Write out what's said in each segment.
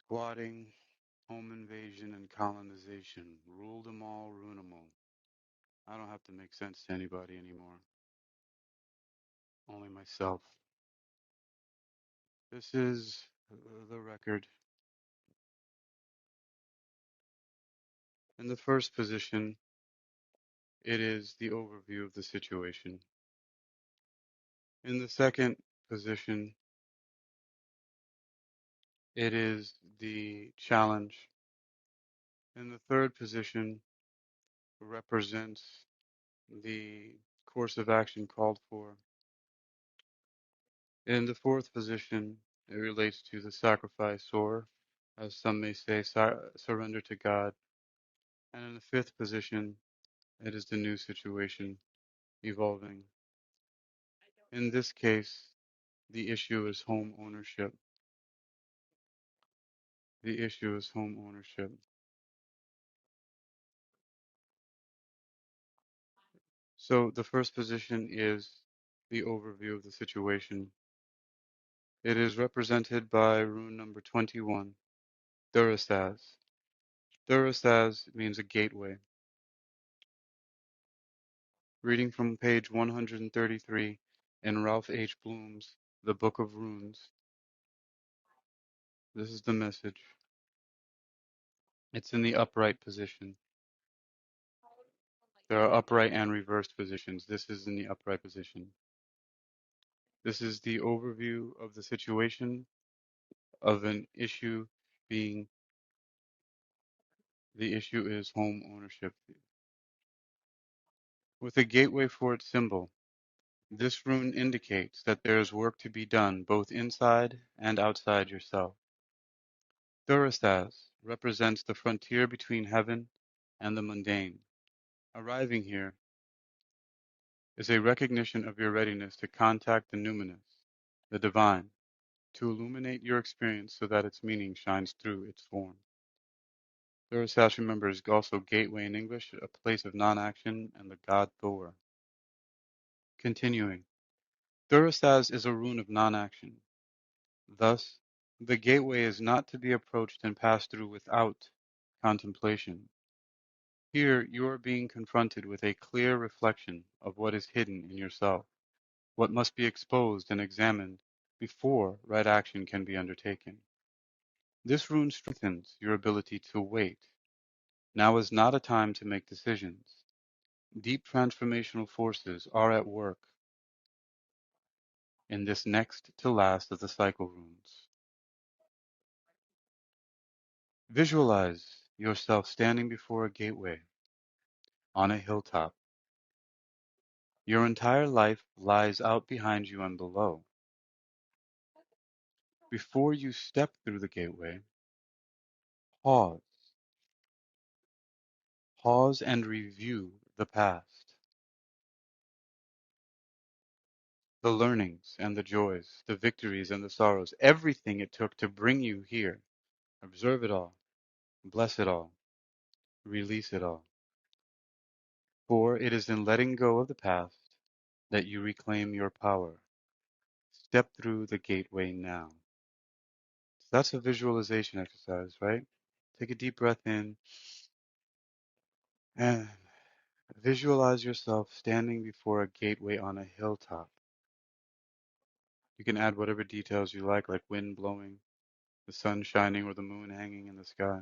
Squatting, home invasion, and colonization. Ruled them all, Runemal. I don't have to make sense to anybody anymore. Only myself. This is the record. In the first position, it is the overview of the situation. In the second position, it is the challenge. In the third position, represents the course of action called for. In the fourth position, it relates to the sacrifice, or, as some may say, surrender to God. And in the fifth position, it is the new situation evolving. In this case, the issue is home ownership. The issue is home ownership. So the first position is the overview of the situation. It is represented by rune number 21, Durasaz. Durasaz means a gateway. Reading from page 133 in Ralph H. Bloom's The Book of Runes. This is the message. It's in the upright position. There are upright and reversed positions. This is in the upright position. This is the overview of the situation of an issue being the issue is home ownership. With a gateway for its symbol, this rune indicates that there is work to be done both inside and outside yourself. Durasaz represents the frontier between heaven and the mundane. Arriving here is a recognition of your readiness to contact the numinous, the divine, to illuminate your experience so that its meaning shines through its form. Durasaz, remember, is also gateway in English, a place of non-action, and the god Thor. Continuing, Durasaz is a rune of non-action. Thus, the gateway is not to be approached and passed through without contemplation. Here you are being confronted with a clear reflection of what is hidden in yourself, what must be exposed and examined before right action can be undertaken. This rune strengthens your ability to wait. Now is not a time to make decisions. Deep transformational forces are at work in this next to last of the cycle runes. Visualize yourself standing before a gateway on a hilltop. Your entire life lies out behind you and below. Before you step through the gateway, pause. Pause and review the past, the learnings and the joys, the victories and the sorrows, everything it took to bring you here. Observe it all, bless it all, release it all. For it is in letting go of the past that you reclaim your power. Step through the gateway now. So that's a visualization exercise, right? Take a deep breath in and visualize yourself standing before a gateway on a hilltop. You can add whatever details you like wind blowing, the sun shining, or the moon hanging in the sky.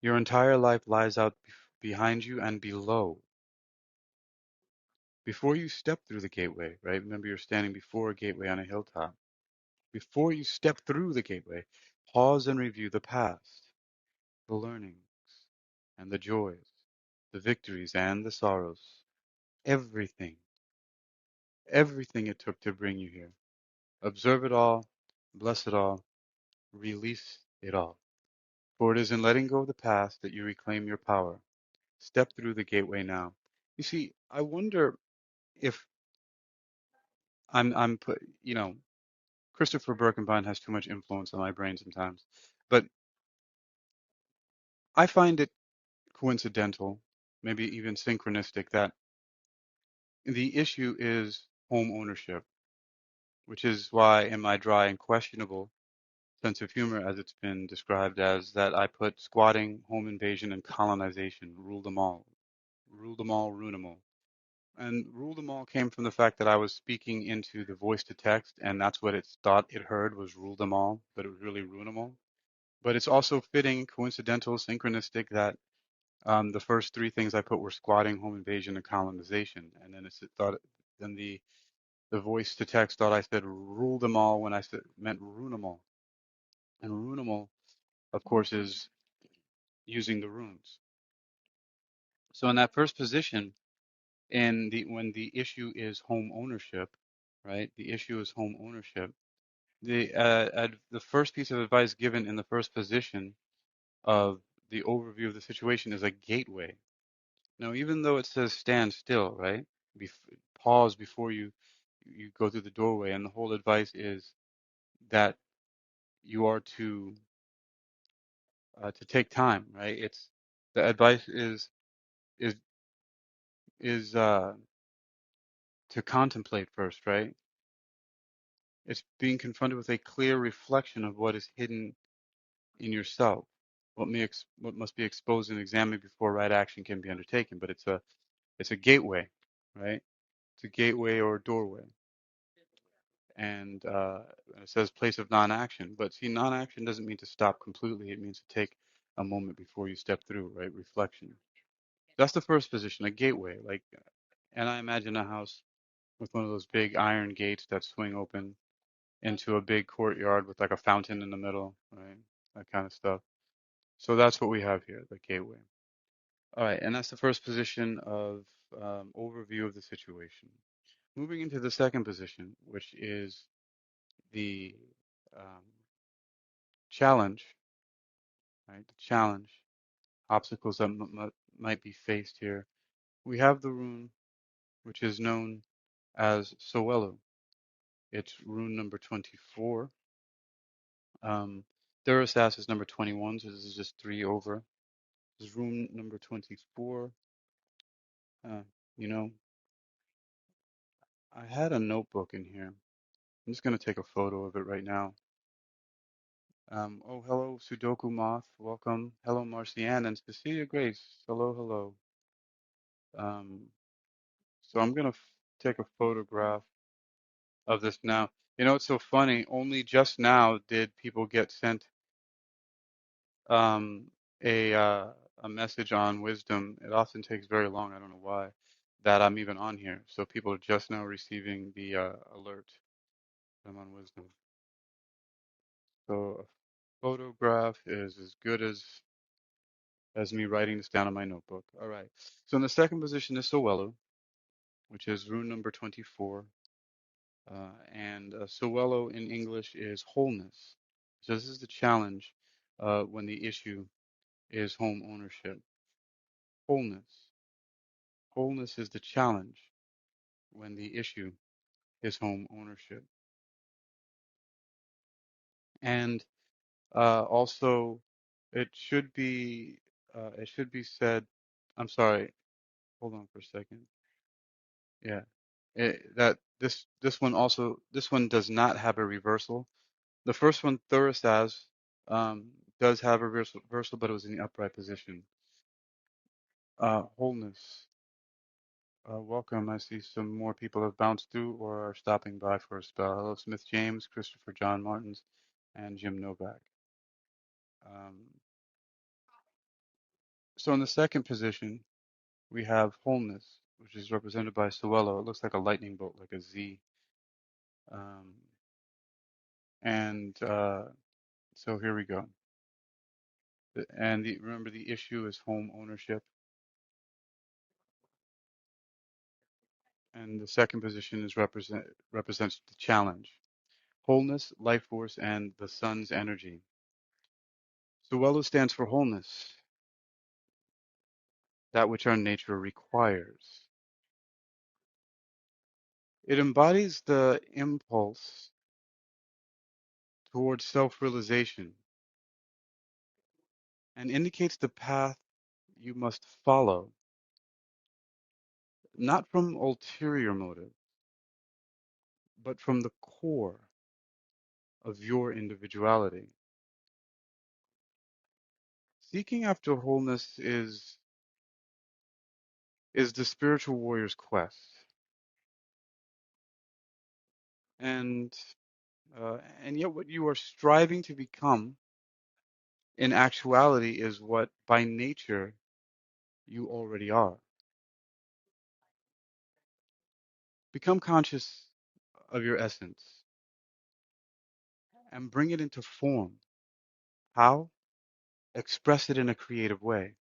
Your entire life lies out behind you and below. Before you step through the gateway, right? Remember, you're standing before a gateway on a hilltop. Before you step through the gateway, pause and review the past, the learnings and the joys, the victories and the sorrows, everything, everything it took to bring you here. Observe it all, bless it all, release it all. For it is in letting go of the past that you reclaim your power. Step through the gateway now. You see, I wonder if I'm put, Christopher Birkenbein has too much influence on my brain sometimes, but I find it coincidental, maybe even synchronistic, that the issue is home ownership, which is why in my dry and questionable sense of humor, as it's been described as, that I put squatting, home invasion, and colonization, rule them all, Runemal. And rule them all came from the fact that I was speaking into the voice to text, and that's what it thought it heard was rule them all, but it was really Runemal. But it's also fitting, coincidental, synchronistic that the first three things I put were squatting, home invasion, and colonization. And then it thought, then the voice to text thought I said rule them all when I said meant Runemal. And Runemal, of course, is using the runes. So in that first position, in the when the issue is home ownership, right? The issue is home ownership. The first piece of advice given in the first position of the overview of the situation is a gateway. Now, even though it says stand still, right? Bef Pause before you go through the doorway, and the whole advice is that you are to take time, right? It's the advice is is to contemplate first, right? It's being confronted with a clear reflection of what is hidden in yourself, what must be exposed and examined before right action can be undertaken. But it's a gateway, right? It's a gateway or a doorway, and it says place of non-action. But see, non-action doesn't mean to stop completely. It means to take a moment before you step through, right? Reflection. That's the first position, a gateway. Like, and I imagine a house with one of those big iron gates that swing open into a big courtyard with like a fountain in the middle, right? That kind of stuff. So that's what we have here, the gateway. All right, and that's the first position of overview of the situation. Moving into the second position, which is the um, challenge, right? The challenge, obstacles that might be faced here. We have the rune, which is known as Sowelu. It's rune number 24. Um, Durasas is number 21, so this is just three over. This is rune number 24. Uh, you know, I had a notebook in here. I'm just going to take a photo of it right now. Oh, hello, Sudoku Moth. Welcome. Hello, Marcianne and Cecilia Grace. Hello, hello. Um, so I'm going to take a photograph of this now. You know, it's so funny. Only just now did people get sent um, a uh, a message on Wisdom. It often takes very long. I don't know why that I'm even on here. So people are just now receiving the alert that I'm on Wisdom. So a photograph is as good as me writing this down in my notebook. All right. So in the second position is Sowelu, which is rune number 24. And Sowelu in English is wholeness. So this is the challenge when the issue is home ownership. Wholeness. Wholeness is the challenge when the issue is home ownership. And also, it should be said. I'm sorry. Hold on for a second. Yeah. That this one does not have a reversal. The first one, Thurisaz, does have a reversal, but it was in the upright position. Wholeness. Welcome. I see some more people have bounced through or are stopping by for a spell. Hello, Smith James, Christopher John Martins, and Jim Novak. Um, so in the second position, we have wholeness, which is represented by Sowelo. It looks like a lightning bolt, like a Z. Um, and so here we go. Remember, the issue is home ownership. And the second position is represents the challenge, wholeness, life force, and the sun's energy. So Welu stands for wholeness, that which our nature requires. It embodies the impulse towards self-realization and indicates the path you must follow, not from ulterior motive, but from the core. of your individuality. Seeking after wholeness is the spiritual warrior's quest. And and yet what you are striving to become in actuality is what by nature you already are. Become conscious of your essence and bring it into form. How? Express it in a creative way.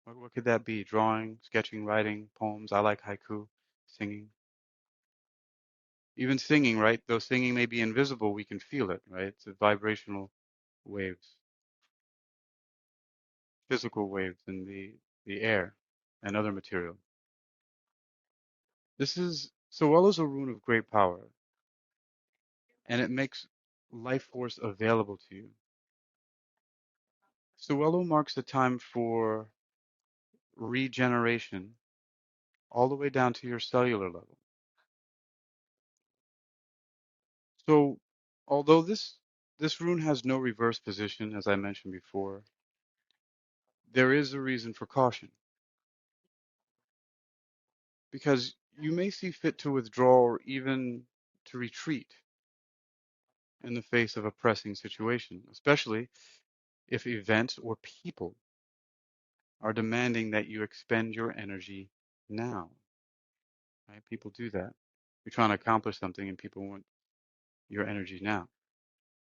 What could that be? Drawing, sketching, writing, poems. I like haiku, singing. Even singing, right? Though singing may be invisible, we can feel it, right? It's a vibrational waves, physical waves in the air and other material. This is so well as a rune of great power, and it makes life force available to you. Suelo marks the time for regeneration all the way down to your cellular level. So, although this rune has no reverse position, as I mentioned before, there is a reason for caution because you may see fit to withdraw or even to retreat in the face of a pressing situation, especially if events or people are demanding that you expend your energy now. Right? People do that. You're trying to accomplish something and people want your energy now.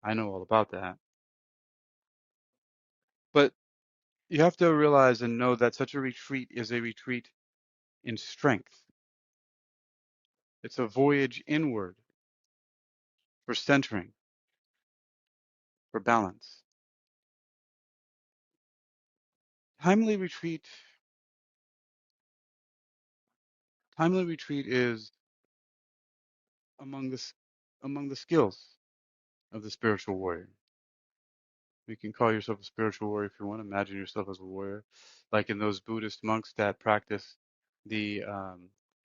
I know all about that. But you have to realize and know that such a retreat is a retreat in strength. It's a voyage inward for centering, for balance. Timely retreat, timely retreat is among among the skills of the spiritual warrior. You can call yourself a spiritual warrior if you want. Imagine yourself as a warrior, like in those Buddhist monks that practice the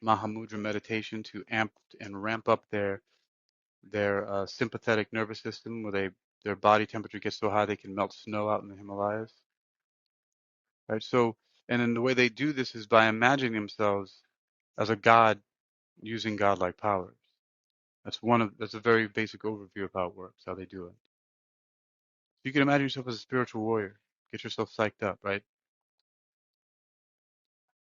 Mahamudra meditation to amp and ramp up their sympathetic nervous system, where their body temperature gets so high they can melt snow out in the Himalayas. Right. So, and then the way they do this is by imagining themselves as a god using godlike powers. That's a very basic overview of how it works, how they do it. You can imagine yourself as a spiritual warrior. Get yourself psyched up, right?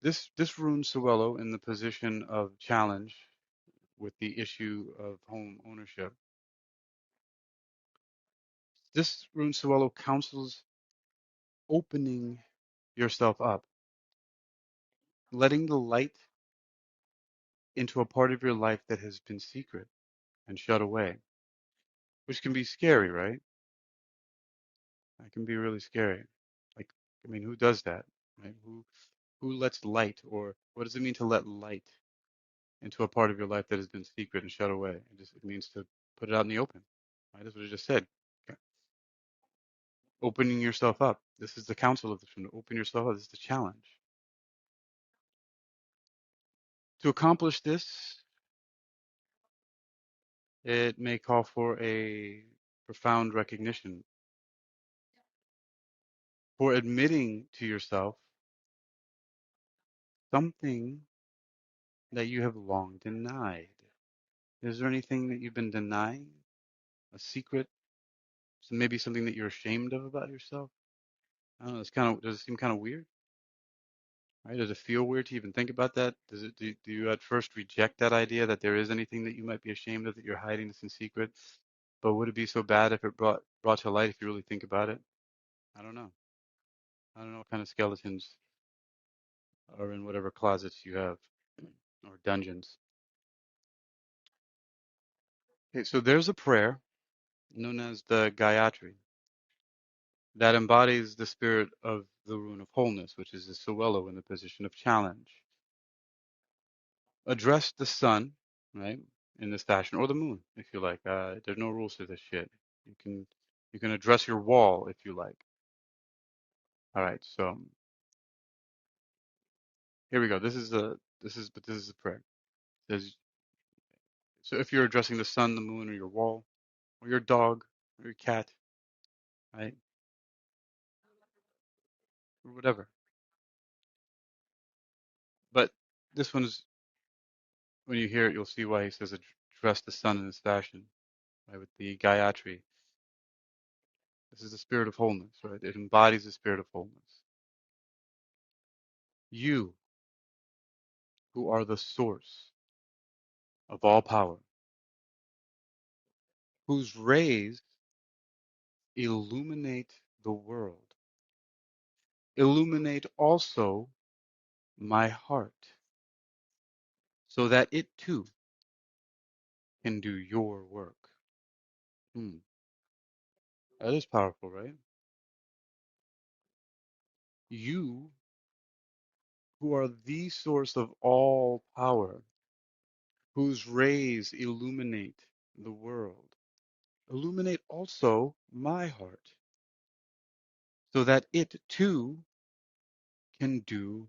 This runes Sewello in the position of challenge with the issue of home ownership. This rune Sewello counsels opening yourself up, letting the light into a part of your life that has been secret and shut away, which can be scary, right? That can be really scary. Like, I mean, who does that, right? Who lets light, or what does it mean to let light into a part of your life that has been secret and shut away? It means to put it out in the open, right? That's what I just said. Okay. Opening yourself up. This is the counsel of this one. Open yourself up. This is the challenge. To accomplish this, it may call for a profound recognition, for admitting to yourself something that you have long denied. Is there anything that you've been denying? A secret? So maybe something that you're ashamed of about yourself? I don't know. Does it seem kind of weird? Right? Does it feel weird to even think about that? Do you at first reject that idea that there is anything that you might be ashamed of that you're hiding this in secret? But would it be so bad if it brought to light if you really think about it? I don't know. I don't know what kind of skeletons are in whatever closets you have or dungeons. Okay, so there's a prayer known as the Gayatri that embodies the spirit of the rune of wholeness, which is the Sewello in the position of challenge. Address the sun, right, in this fashion, or the moon, if you like. There's no rules to this shit. You can address your wall if you like. All right, so here we go. This is the prayer. It says, so if you're addressing the sun, the moon, or your wall, or your dog, or your cat, right? Or whatever. But this one's, when you hear it, you'll see why he says address the sun in this fashion, right? With the Gayatri. This is the spirit of wholeness, right? It embodies the spirit of wholeness. You, who are the source of all power, whose rays illuminate the world, illuminate also my heart, so that it too can do your work. Hmm. That is powerful, right? You, who are the source of all power, whose rays illuminate the world, illuminate also my heart, so that it too can do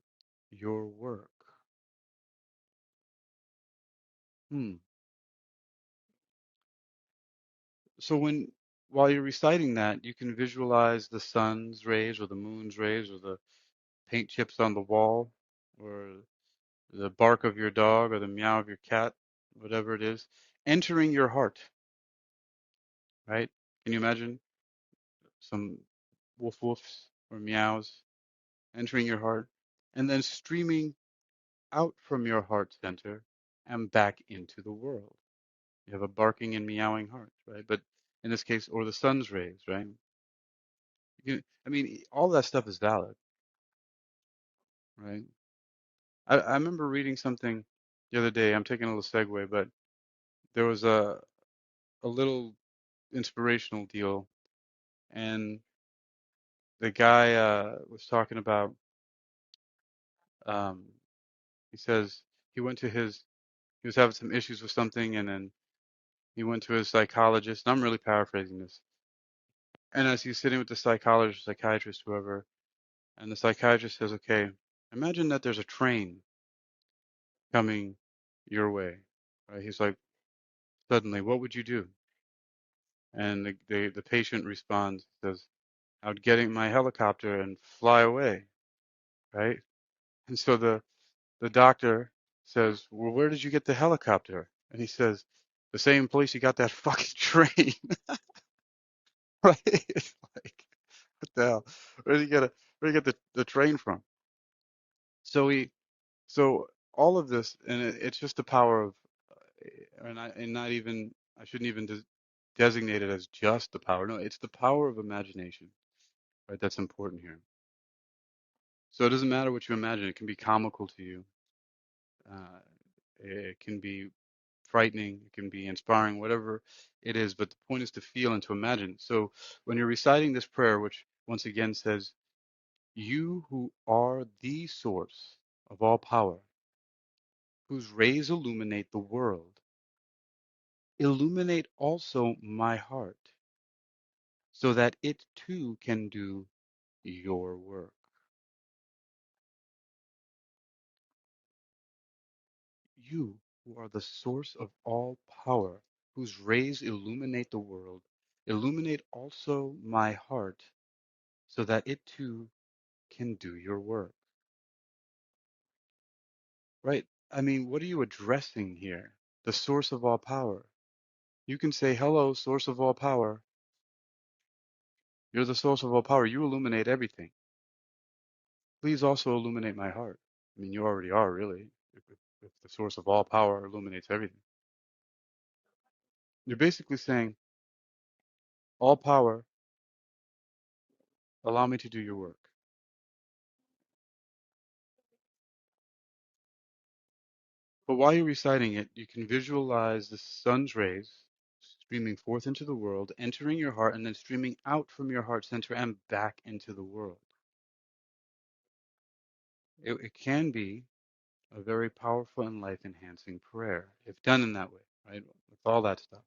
your work. Hmm. So while you're reciting that, you can visualize the sun's rays or the moon's rays or the paint chips on the wall or the bark of your dog or the meow of your cat, whatever it is, entering your heart, right? Can you imagine some woof woofs or meows entering your heart and then streaming out from your heart center and back into the world? You have a barking and meowing heart, right? But in this case, or the sun's rays, right? I mean, all that stuff is valid, right? I remember reading something the other day. I'm taking a little segue, but there was a little inspirational deal, and the guy was talking about. Um, he says he went to he was having some issues with something, and then he went to his psychologist. And I'm really paraphrasing this. And as he's sitting with the psychologist, psychiatrist, whoever, and the psychiatrist says, "Okay, imagine that there's a train coming your way." Right? He's like, "Suddenly, what would you do?" And the patient responds, says, "I would get in my helicopter and fly away." Right? And so the doctor says, "Well, where did you get the helicopter?" And he says, "The same place you got that fucking train." Right? It's like, what the hell? Where do you get the train from? So so all of this, and it's just the power of, and not even, I shouldn't even designate it as just the power. No, it's the power of imagination, right? That's important here. So it doesn't matter what you imagine. It can be comical to you. Uh, it can be frightening. It can be inspiring, whatever it is. But the point is to feel and to imagine. So when you're reciting this prayer, which once again says, "You who are the source of all power, whose rays illuminate the world, illuminate also my heart, so that it too can do your work." You who are the source of all power, whose rays illuminate the world, illuminate also my heart, so that it too can do your work. Right? I mean, what are you addressing here? The source of all power. You can say, "Hello, source of all power. You're the source of all power. You illuminate everything. Please also illuminate my heart." I mean, you already are, really, if the source of all power illuminates everything. You're basically saying, "All power, allow me to do your work." But while you're reciting it, you can visualize the sun's rays streaming forth into the world, entering your heart, and then streaming out from your heart center and back into the world. It can be a very powerful and life enhancing prayer if done in that way, right? With all that stuff.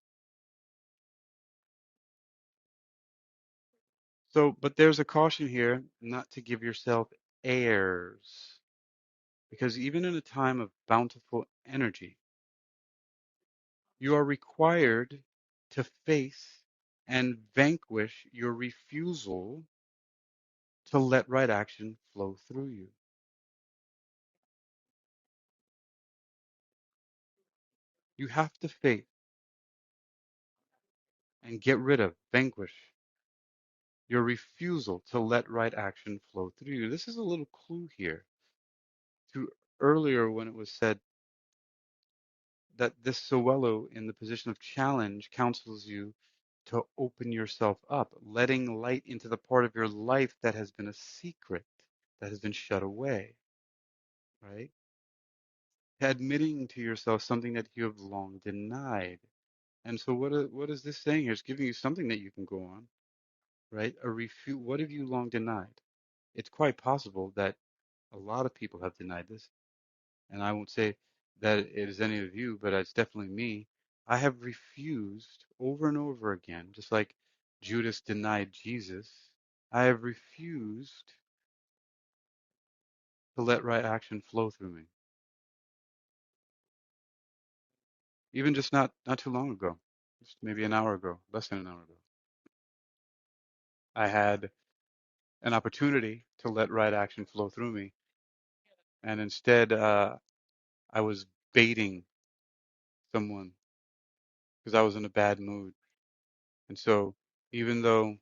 So, but there's a caution here not to give yourself airs, because even in a time of bountiful energy, you are required to face and vanquish your refusal to let right action flow through you. You have to face and get rid of, vanquish your refusal to let right action flow through you. This is a little clue here to earlier when it was said that this Sowello in the position of challenge counsels you to open yourself up, letting light into the part of your life that has been a secret, that has been shut away, right? Admitting to yourself something that you have long denied. And so what is this saying here? It's giving you something that you can go on, right? What have you long denied? It's quite possible that a lot of people have denied this, and I won't say that it is any of you, but it's definitely me. I have refused over and over again, just like Judas denied Jesus. I have refused to let right action flow through me. Even just not too long ago, just maybe an hour ago, less than an hour ago, I had an opportunity to let right action flow through me, and instead I was baiting someone because I was in a bad mood. And so even though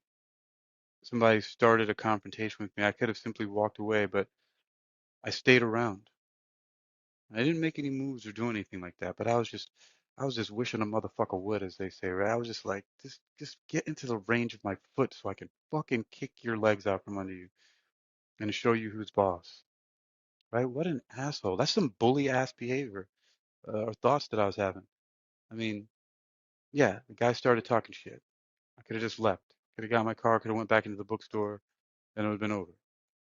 somebody started a confrontation with me, I could have simply walked away, but I stayed around. I didn't make any moves or do anything like that, but I was just wishing a motherfucker would, as they say, right? I was just like, just get into the range of my foot so I can fucking kick your legs out from under you and show you who's boss, right? What an asshole. That's some bully ass behavior or thoughts that I was having. I mean, yeah, the guy started talking shit. I could have just left. Could have got in my car, could have went back into the bookstore, and it would have been over.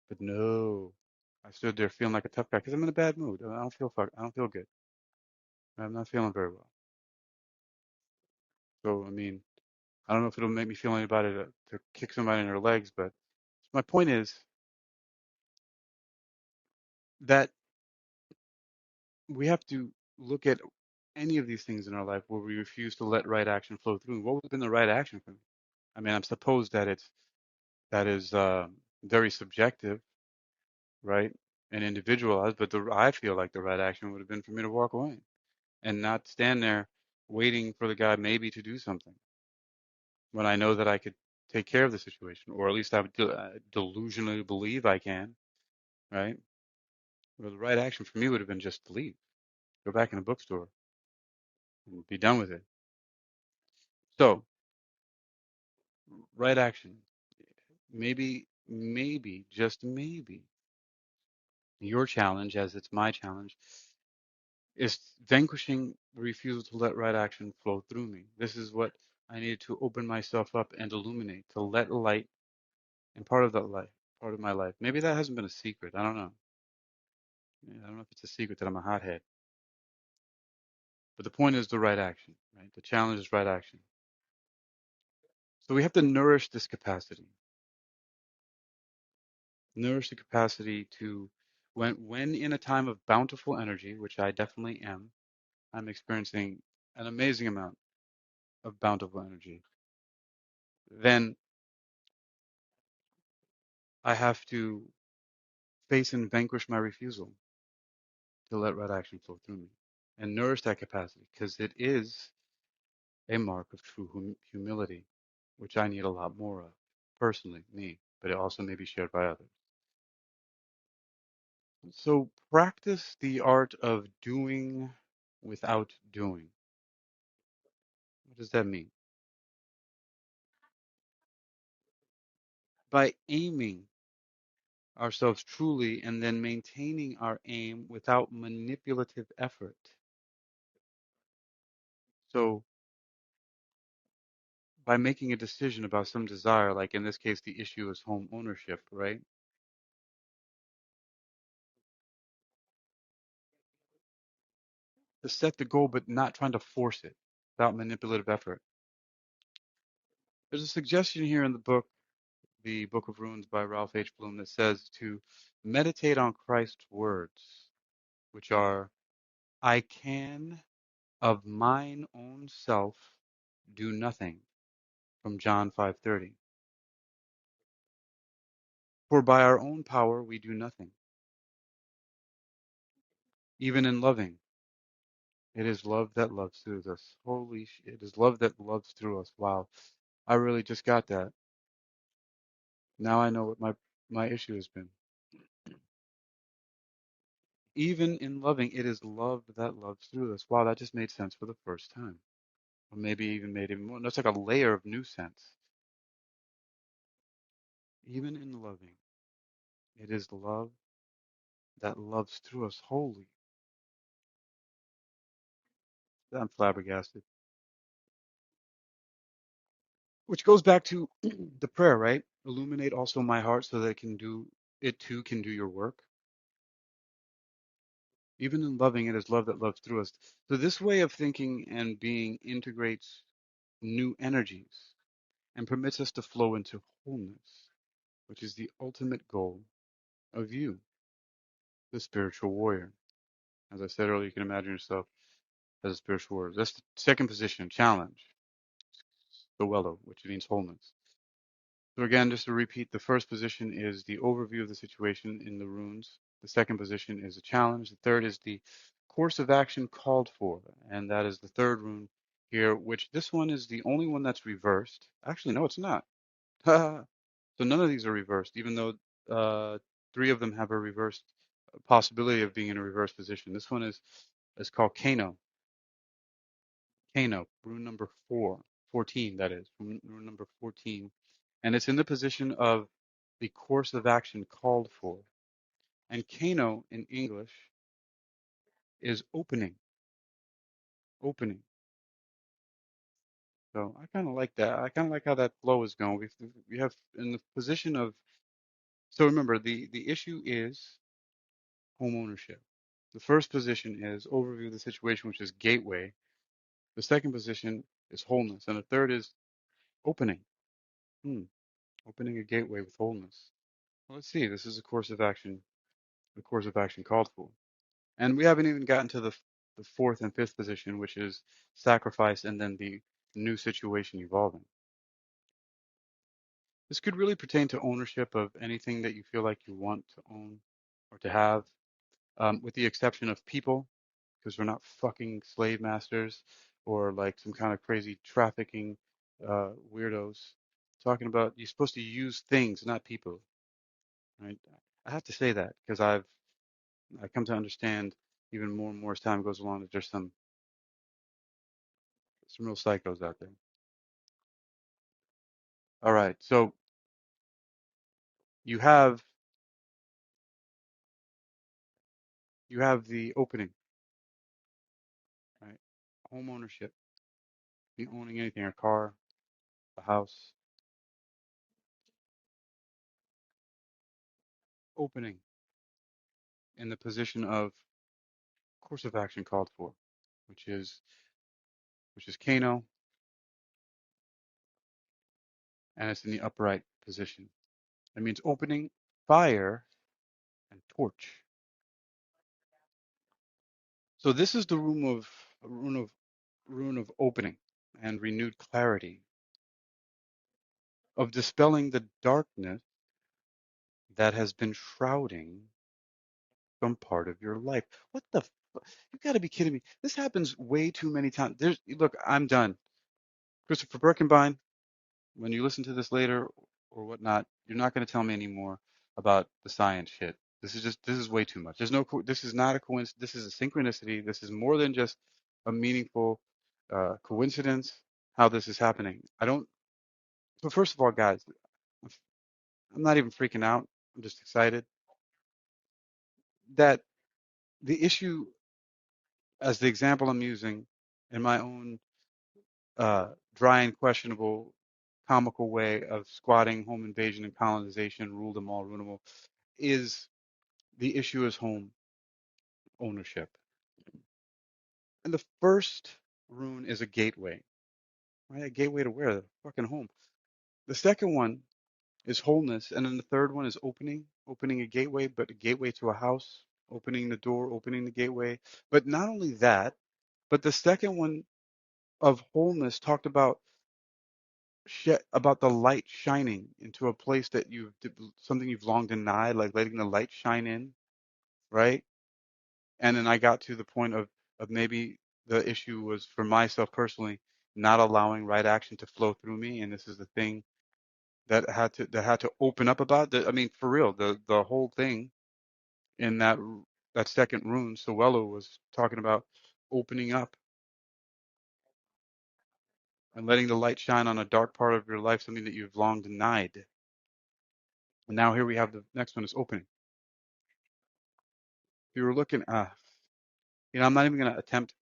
But no, I stood there feeling like a tough guy because I'm in a bad mood. I don't feel good. I'm not feeling very well. So I mean, I don't know if it'll make me feel any better to kick somebody in their legs, but my point is that we have to look at any of these things in our life where we refuse to let right action flow through. What would have been the right action for me? I mean, I'm supposed that that is very subjective, right, and individualized. But I feel like the right action would have been for me to walk away and not stand there waiting for the guy maybe to do something when I know that I could take care of the situation, or at least I would delusionally believe I can, right? Well, the right action for me would have been just to leave, go back in the bookstore, and be done with it. So, right action, maybe, just maybe, your challenge, as it's my challenge, is vanquishing the refusal to let right action flow through me. This is what I needed to open myself up and illuminate, to let light and part of that life, part of my life. Maybe that hasn't been a secret. I don't know. I don't know if it's a secret that I'm a hothead. But the point is the right action, right? The challenge is right action. So we have to nourish the capacity to, when in a time of bountiful energy, which I definitely am, I'm experiencing an amazing amount of bountiful energy. Then I have to face and vanquish my refusal to let right action flow through me and nourish that capacity because it is a mark of true humility, which I need a lot more of personally, me, but it also may be shared by others. So practice the art of doing without doing. What does that mean? By aiming ourselves truly and then maintaining our aim without manipulative effort. So by making a decision about some desire, like in this case, the issue is home ownership, right? To set the goal, but not trying to force it without manipulative effort. There's a suggestion here in the book, The Book of Runes by Ralph H. Bloom, that says to meditate on Christ's words, which are, I can of mine own self do nothing. from John 5:30. For by our own power we do nothing, even in loving. It is love that loves through us. Holy shit. It is love that loves through us. Wow. I really just got that. Now I know what my issue has been. Even in loving, it is love that loves through us. Wow, that just made sense for the first time. Or maybe even made even more. That's like a layer of new sense. Even in loving, it is love that loves through us. Holy, I'm flabbergasted. Which goes back to the prayer, right? Illuminate also my heart so that it too can do your work. Even in loving, it is love that loves through us. So this way of thinking and being integrates new energies and permits us to flow into wholeness, which is the ultimate goal of you, the spiritual warrior. As I said earlier, you can imagine yourself as a spiritual warrior. That's the second position, challenge, the wello, which means wholeness. So again, just to repeat, the first position is the overview of the situation in the runes. The second position is a challenge. The third is the course of action called for, and that is the third rune here, which this one is the only one that's reversed. Actually, no, it's not. So none of these are reversed, even though three of them have a reversed possibility of being in a reverse position. This one is called Kano. Kano, rune number 14, that is, rune number 14. And it's in the position of the course of action called for. And Kano in English is opening, opening. So I kind of like that. I kind of like how that flow is going. We have in the position of, so remember, the issue is home ownership. The first position is overview of the situation, which is gateway. The second position is wholeness. And the third is opening. Hmm. Opening a gateway with wholeness. Well, let's see. This is a course of action, the course of action called for. And we haven't even gotten to the fourth and fifth position, which is sacrifice and then the new situation evolving. This could really pertain to ownership of anything that you feel like you want to own or to have, with the exception of people, because we're not fucking slave masters or like some kind of crazy trafficking weirdos. Talking about you're supposed to use things, not people, right? I have to say that because I come to understand even more and more as time goes along that there's some real psychos out there. All right, so you have the opening, right? Home ownership, you owning anything, a car, a house, opening in the position of course of action called for, which is Kano, and it's in the upright position. That means opening, fire, and torch. So this is the rune of opening and renewed clarity, of dispelling the darkness that has been shrouding some part of your life. What the you got to be kidding me. This happens way too many times. Look, I'm done. Christopher Birkenbein, when you listen to this later or whatnot, you're not going to tell me anymore about the science shit. This is way too much. This is not a coincidence. This is a synchronicity. This is more than just a meaningful coincidence how this is happening. I don't, so first of all, guys, I'm not even freaking out. I'm just excited that the issue, as the example I'm using in my own dry and questionable comical way of squatting, home invasion, and colonization, rule them all, Runemal, is the issue is home ownership. And the first rune is a gateway, right? A gateway to where? The fucking home. The second one is wholeness, and then the third one is opening a gateway, but a gateway to a house, opening the door, opening the gateway. But not only that, but the second one of wholeness talked about about the light shining into a place that something you've long denied, like letting the light shine in, right? And then I got to the point of maybe the issue was for myself personally, not allowing right action to flow through me. And this is the thing that had to open up about I mean, for real, the whole thing in that second rune, Sowelo was talking about opening up and letting the light shine on a dark part of your life, something that you've long denied. And now here we have the next one is opening. If you were looking, I'm not even going to attempt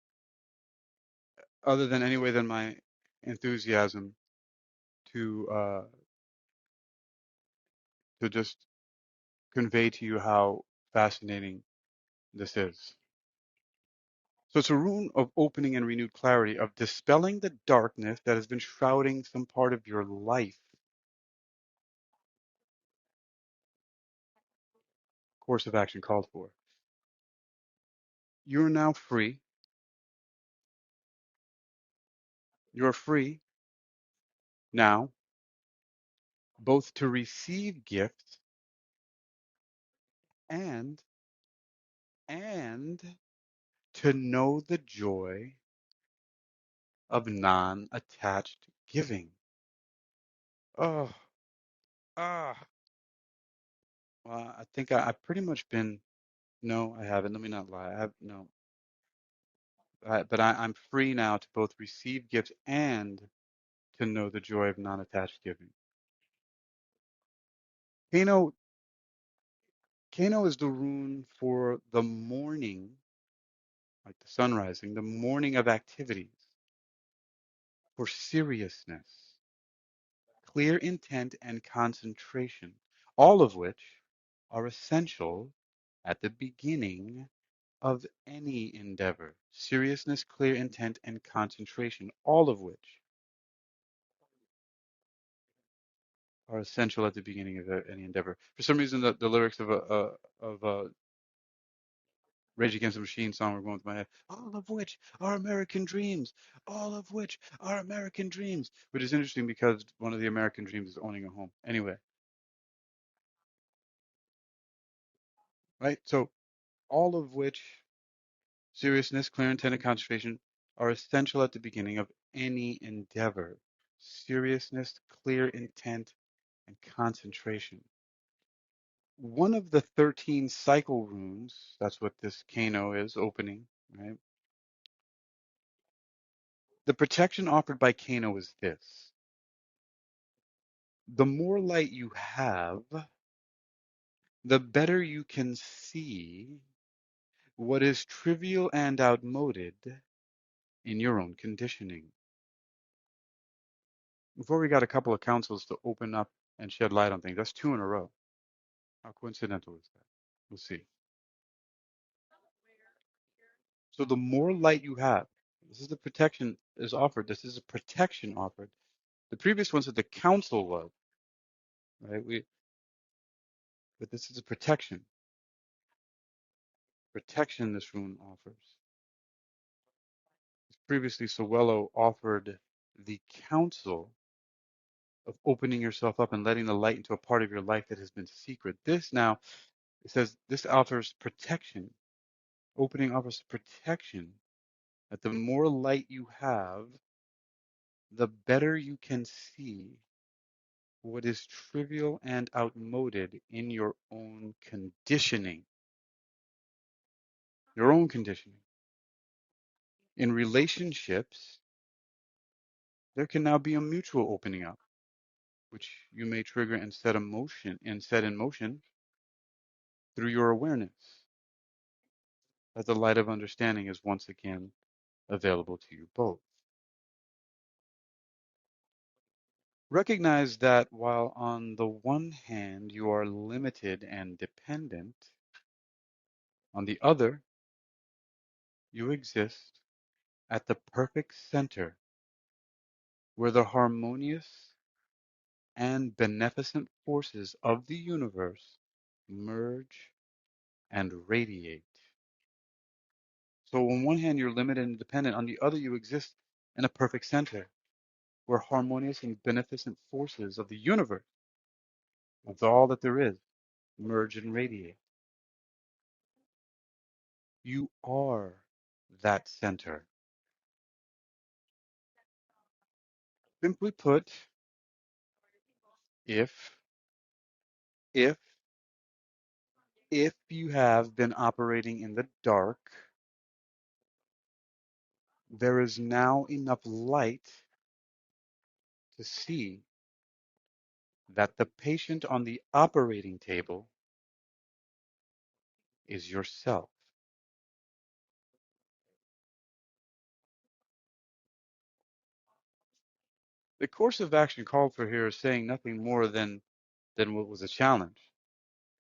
other than any way than my enthusiasm to just convey to you how fascinating this is. So it's a rune of opening and renewed clarity, of dispelling the darkness that has been shrouding some part of your life. Course of action called for. You're now free. You're free now, both to receive gifts and and to know the joy of non-attached giving. Oh, ah. Well, I think I've pretty much been. No, I haven't. Let me not lie. I have no. But I'm free now to both receive gifts and to know the joy of non-attached giving. Kano, Kano is the rune for the morning, like the sun rising, the morning of activities, for seriousness, clear intent, and concentration, all of which are essential at the beginning of any endeavor. Seriousness, clear intent, and concentration, all of which are essential at the beginning of any endeavor. For some reason, the lyrics of a Rage Against the Machine song were going through my head. All of which are American dreams. All of which are American dreams. Which is interesting because one of the American dreams is owning a home. Anyway, right? So all of which, seriousness, clear intent, and concentration, are essential at the beginning of any endeavor. Seriousness, clear intent, and concentration. One of the 13 cycle runes, that's what this Kano is, opening, right? The protection offered by Kano is this. The more light you have, the better you can see what is trivial and outmoded in your own conditioning. Before we got a couple of councils to open up and shed light on things. That's two in a row. How coincidental is that? We'll see. So the more light you have, this is the protection is offered. This is a protection offered. The previous one said the council was, right? But this is a protection. Protection this rune offers. Previously, Sowelo offered the counsel of opening yourself up and letting the light into a part of your life that has been secret. This now, it says, this offers protection. Opening offers protection. That the more light you have, the better you can see what is trivial and outmoded in your own conditioning. Your own conditioning. In relationships, there can now be a mutual opening up, which you may trigger and set in motion through your awareness, as the light of understanding is once again available to you both. Recognize that while on the one hand you are limited and dependent, on the other you exist at the perfect center where the harmonious and beneficent forces of the universe merge and radiate. So on one hand you're limited and dependent, on the other you exist in a perfect center. where harmonious and beneficent forces of the universe, of all that there is, merge and radiate. You are that center. Simply put, if if if you have been operating in the dark, there is now enough light to see that the patient on the operating table is yourself. The course of action called for here is saying nothing more than what was a challenge.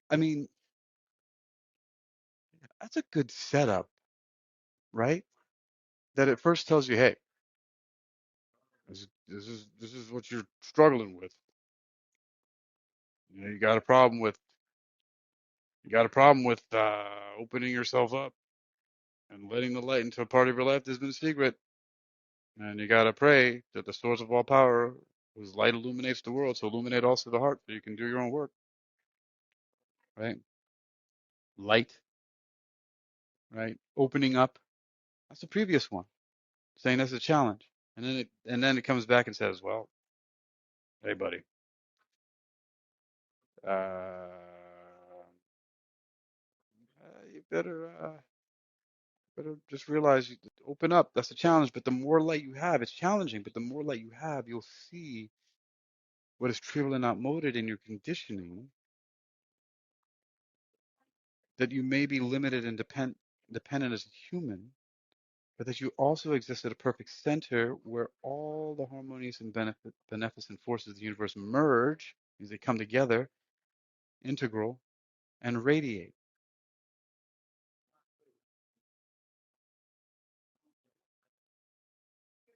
I mean, that's a good setup, right? That it first tells you, hey, this is what you're struggling with. You know, you got a problem with opening yourself up and letting the light into a part of your life that's been secret. And you got to pray that the source of all power, whose light illuminates the world, so illuminate also the heart so you can do your own work, right? Light, right? Opening up. That's the previous one, saying that's a challenge. And then it comes back and says, well, hey, buddy, you better just realize you open up. That's a challenge. But the more light you have, it's challenging. But the more light you have, you'll see what is trivial and outmoded in your conditioning, that you may be limited and dependent as a human, but that you also exist at a perfect center where all the harmonious and beneficent forces of the universe merge, as they come together, integral, and radiate,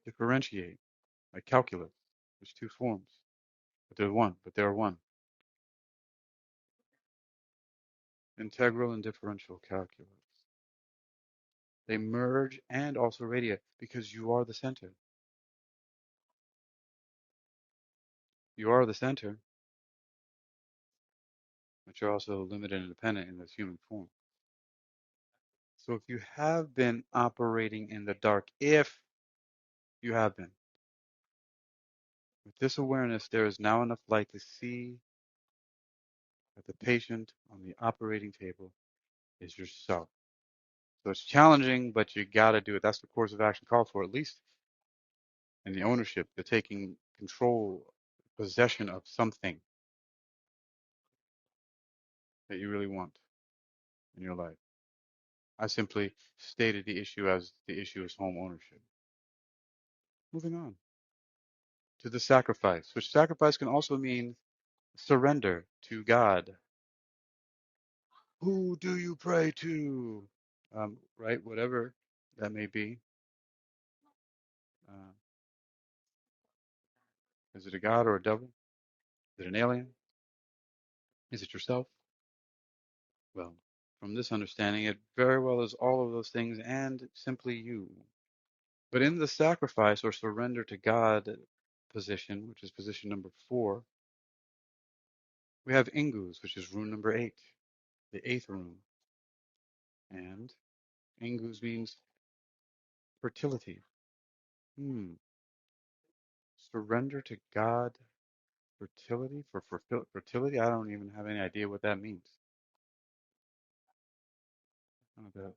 differentiate, like calculus. There's two forms, but they're one. But they are one. Integral and differential calculus. They merge and also radiate because you are the center. You are the center, but you're also limited and dependent in this human form. So if you have been operating in the dark, if you have been, with this awareness, there is now enough light to see that the patient on the operating table is yourself. So it's challenging, but you got to do it. That's the course of action called for, at least in the ownership, the taking control, possession of something that you really want in your life. I simply stated the issue as the issue is home ownership. Moving on to the sacrifice, which sacrifice can also mean surrender to God. Who do you pray to? Right, whatever that may be. Uh, is it a god or a devil? Is it an alien? Is it yourself? Well, from this understanding, it very well is all of those things and simply you. But in the sacrifice or surrender to God position, which is position number 4, we have Ingus, which is rune number 8, the 8th rune. And Ingus means fertility. Hmm. Surrender to God, fertility for fertility. I don't even have any idea what that means. That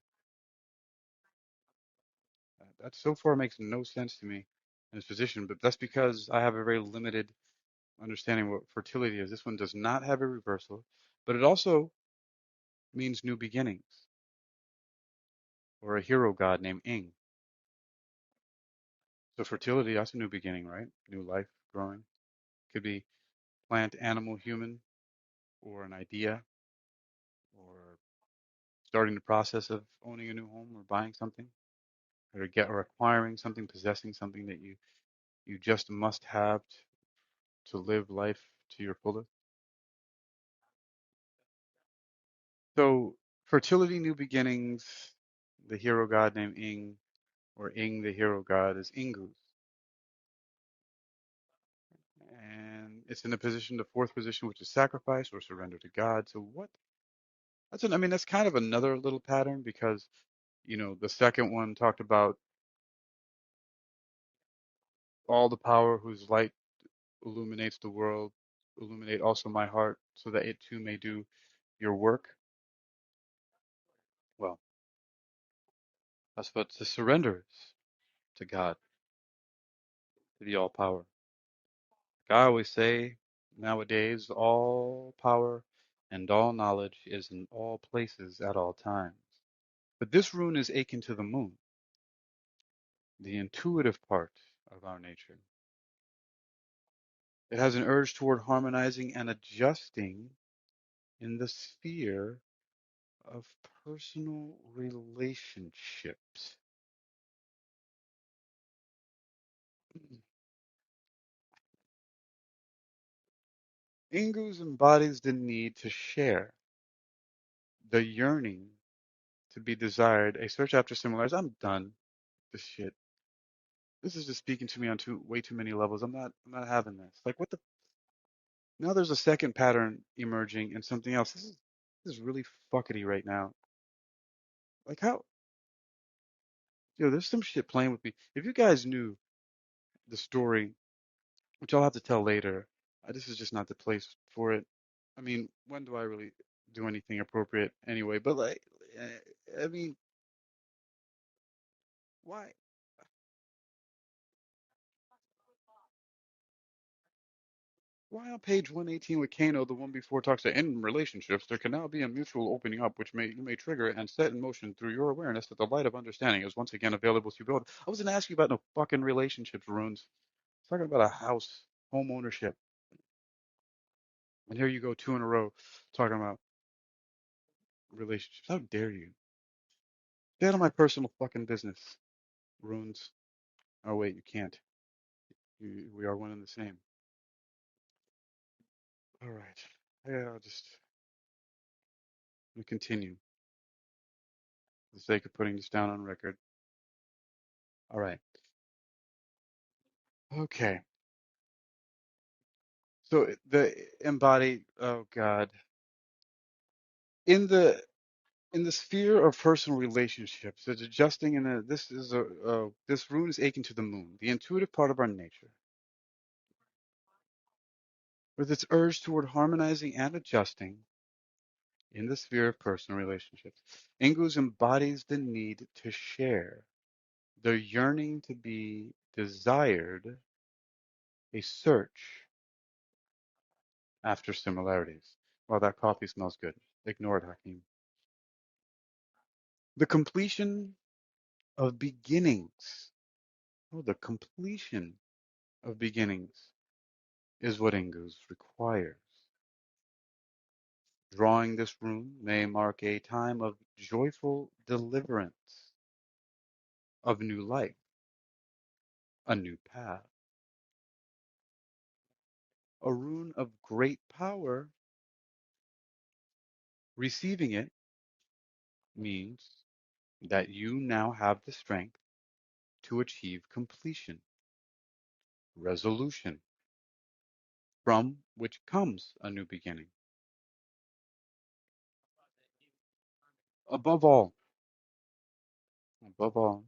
that so far makes no sense to me in this position, but that's because I have a very limited understanding what fertility is. This one does not have a reversal, but it also means new beginnings or a hero god named Ing. So fertility, that's a new beginning, right? New life growing. Could be plant, animal, human, or an idea, or starting the process of owning a new home or buying something, or acquiring something, possessing something that you just must have to live life to your fullest. So fertility, new beginnings, the hero god named Ing, or Ing, the hero god, is Ingus. It's in the position, the fourth position, which is sacrifice or surrender to God. So what? I mean, that's kind of another little pattern because, the second one talked about all the power whose light illuminates the world, illuminate also my heart, so that it too may do your work. Well, that's what the surrender is to God, to the all power. Like I always say, nowadays, all power and all knowledge is in all places at all times. But this rune is akin to the moon, the intuitive part of our nature. It has an urge toward harmonizing and adjusting in the sphere of personal relationships. Ingus embodies the need to share, the yearning to be desired, a search after similarities. I'm done with this shit. This is just speaking to me on way too many levels. I'm not having this. Like what the now there's a second pattern emerging and something else. This is really fuckety right now. Like how there's some shit playing with me. If you guys knew the story, which I'll have to tell later, this is just not the place for it. I mean, when do I really do anything appropriate anyway? But like, I mean, why? Why on page 118 with Kano, the one before talks that in relationships, there can now be a mutual opening up, which you may trigger and set in motion through your awareness that the light of understanding is once again available to you both. I wasn't asking about no fucking relationships, runes. I was talking about a house, home ownership. And here you go, two in a row, talking about relationships. How dare you? Get out of my personal fucking business, runes. Oh wait, you can't. We are one and the same. All right. Yeah, I'll continue for the sake of putting this down on record. All right. Okay. So the embodied, oh God, in the sphere of personal relationships, it's adjusting in a this is this rune is akin to the moon, the intuitive part of our nature, with its urge toward harmonizing and adjusting in the sphere of personal relationships. Ingus embodies the need to share, the yearning to be desired, a search after similarities. Well, that coffee smells good. Ignore it, Hakeem. The completion of beginnings. Oh, the completion of beginnings is what Ingus requires. Drawing this rune may mark a time of joyful deliverance, of new life, a new path. A rune of great power, receiving it means that you now have the strength to achieve completion, resolution, from which comes a new beginning. Above all, above all,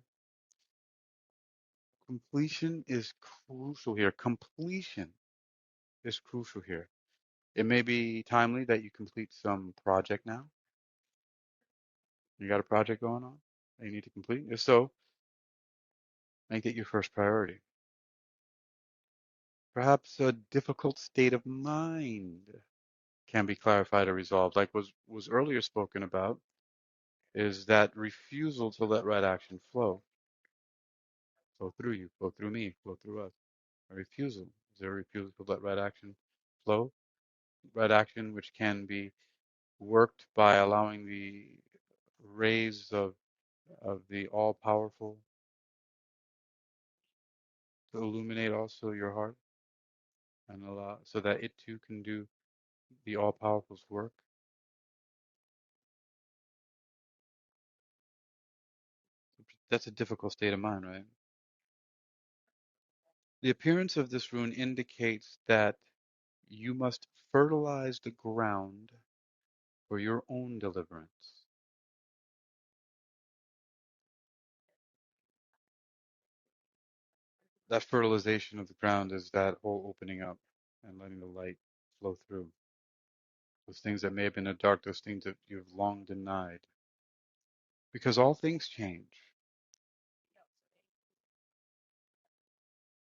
completion is crucial here. Completion is crucial here. It may be timely that you complete some project now. You got a project going on that you need to complete? If so, make it your first priority. Perhaps a difficult state of mind can be clarified or resolved, like was earlier spoken about, is that refusal to let right action flow through you, flow through me, flow through us. A refusal. Is there a refusal to let right action flow? Right action, which can be worked by allowing the rays of the all powerful to illuminate also your heart and allow so that it too can do the all powerful's work. That's a difficult state of mind, right? The appearance of this rune indicates that You must fertilize the ground for your own deliverance. That fertilization of the ground is that whole opening up and letting the light flow through. Those things that may have been in the dark, those things that you've long denied. Because all things change.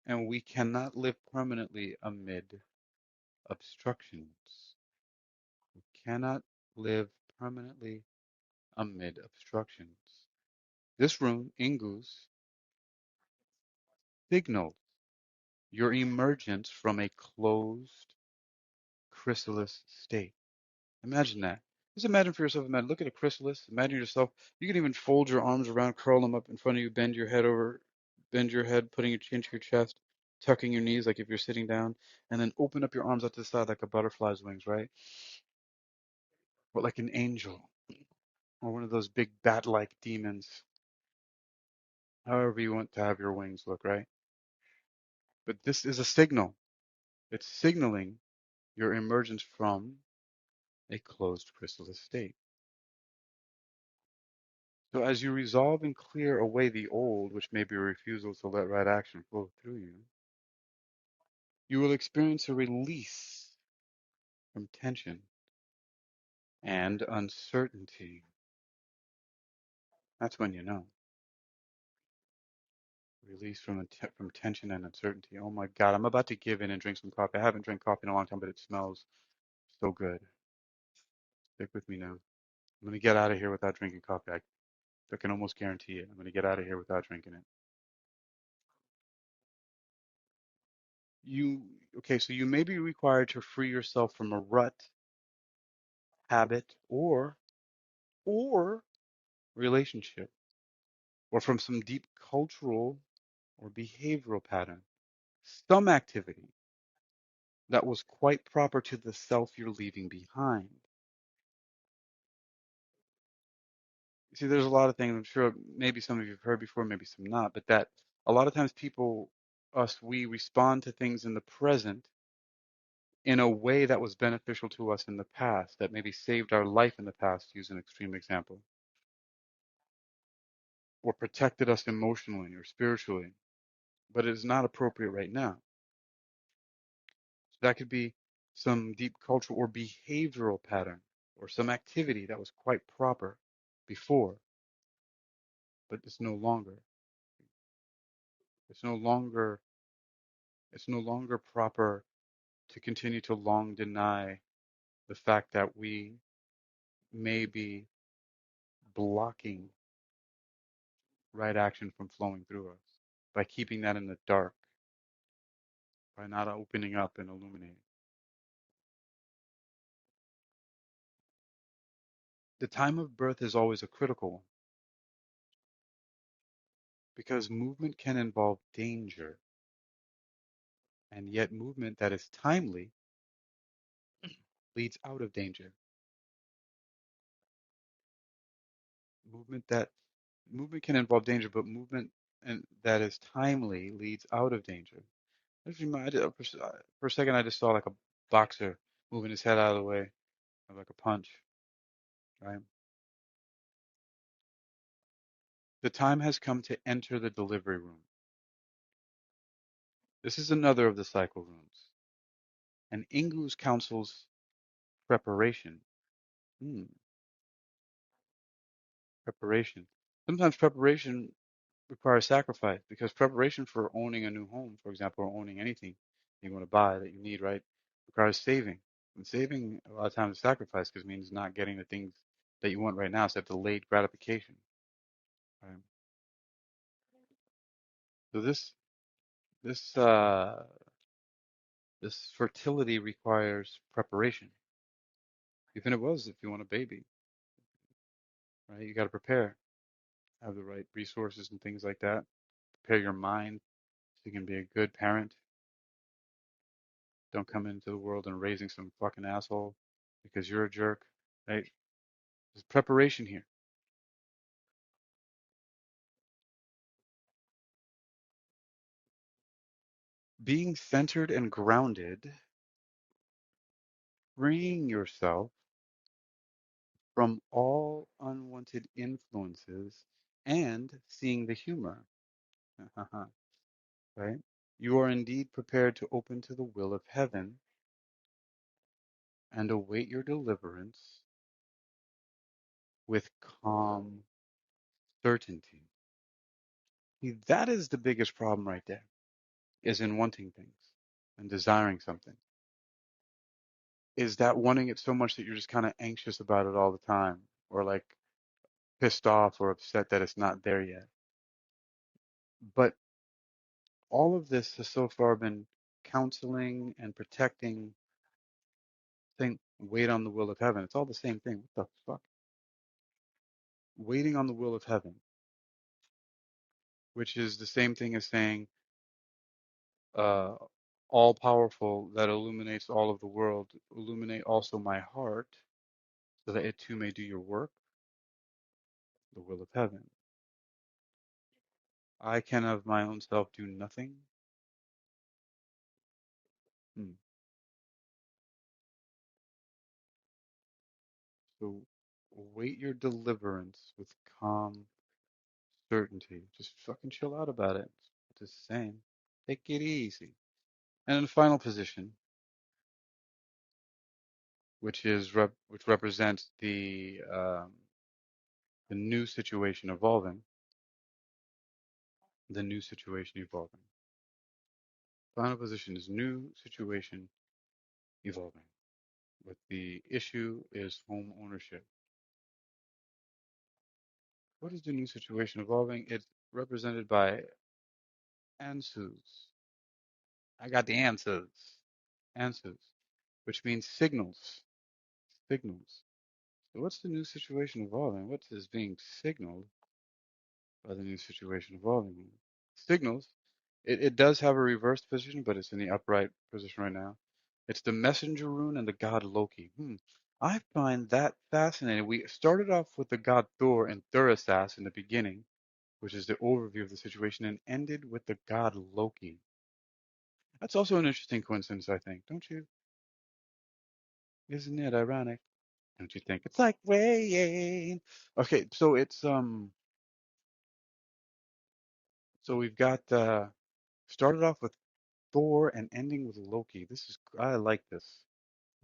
And we cannot live permanently amid obstructions. We cannot live permanently amid obstructions. This room, Ingus, signals your emergence from a closed chrysalis state. Imagine that. Just imagine for yourself, imagine, look at a chrysalis, imagine yourself, you can even fold your arms around, curl them up in front of you, bend your head over, bend your head, putting your chin to your chest, tucking your knees like if you're sitting down, and then open up your arms out to the side like a butterfly's wings, right? Or like an angel, or one of those big bat-like demons, however you want to have your wings look, right? But this is a signal. It's signaling your emergence from a closed chrysalis state. So as you resolve and clear away the old, which may be a refusal to let right action flow through you, you will experience a release from tension and uncertainty. That's when you know. Release from tension and uncertainty. Oh my God, I'm about to give in and drink some coffee. I haven't drank coffee in a long time, but it smells so good. Stick with me now. I'm gonna get out of here without drinking coffee. I can almost guarantee it. I'm gonna get out of here without drinking it. You okay? So you may be required to free yourself from a rut, habit, or relationship, or from some deep cultural or behavioral pattern, some activity that was quite proper to the self you're leaving behind. See, there's a lot of things I'm sure maybe some of you have heard before, maybe some not, but that a lot of times we respond to things in the present in a way that was beneficial to us in the past, that maybe saved our life in the past, to use an extreme example, or protected us emotionally or spiritually, but it is not appropriate right now. So that could be some deep cultural or behavioral pattern or some activity that was quite proper before, but it's no longer. It's no longer it's no longer proper to continue to long deny the fact that we may be blocking right action from flowing through us by keeping that in the dark, by not opening up and illuminating. The time of birth is always a critical one because movement can involve danger, and yet movement that is timely leads out of danger. Movement that movement can involve danger, but movement and that is timely leads out of danger. I just reminded for a second I just saw like a boxer moving his head out of the way of like a punch, right? The time has come to enter the delivery room. This is another of the cycle rooms. And Ingu's counsels preparation. Hmm, preparation. Sometimes preparation requires sacrifice because preparation for owning a new home, for example, or owning anything you want to buy that you need, right, requires saving. And saving a lot of times is sacrifice because it means not getting the things that you want right now. So delayed gratification. Right? So this this fertility requires preparation. Even it was if you want a baby, right? You got to prepare, have the right resources and things like that. Prepare your mind so you can be a good parent. Don't come into the world and raising some fucking asshole because you're a jerk, right? There's preparation here. Being centered and grounded freeing yourself from all unwanted influences and seeing the humor. Right? You are indeed prepared to open to the will of heaven and await your deliverance with calm certainty. See, that is the biggest problem right there, is in wanting things and desiring something. Is that wanting it so much that you're just kind of anxious about it all the time, or like pissed off or upset that it's not there yet. But all of this has so far been counseling and protecting, saying, wait on the will of heaven. It's all the same thing. What the fuck? Waiting on the will of heaven, which is the same thing as saying, uh, all powerful that illuminates all of the world, illuminate also my heart, so that it too may do your work, the will of heaven. I can of my own self do nothing. Hmm. So wait your deliverance with calm certainty. Just fucking chill out about it. Just saying. Take it easy. And in the final position, which represents the new situation evolving, the new situation evolving. Final position is new situation evolving. With the issue is home ownership. What is the new situation evolving? It's represented by answers. I got the answers. Answers, which means signals. Signals. So what's the new situation evolving? What is being signaled by the new situation evolving? Signals. It does have a reversed position, but it's in the upright position right now. It's the messenger rune and the god Loki. I find that fascinating. We started off with the god Thor and Thurisaz in the beginning, which is the overview of the situation, and ended with the god Loki. That's also an interesting coincidence, I think, don't you? Isn't it ironic? Don't you think? It's like rain. Okay, so so we've got started off with Thor and ending with Loki. I like this.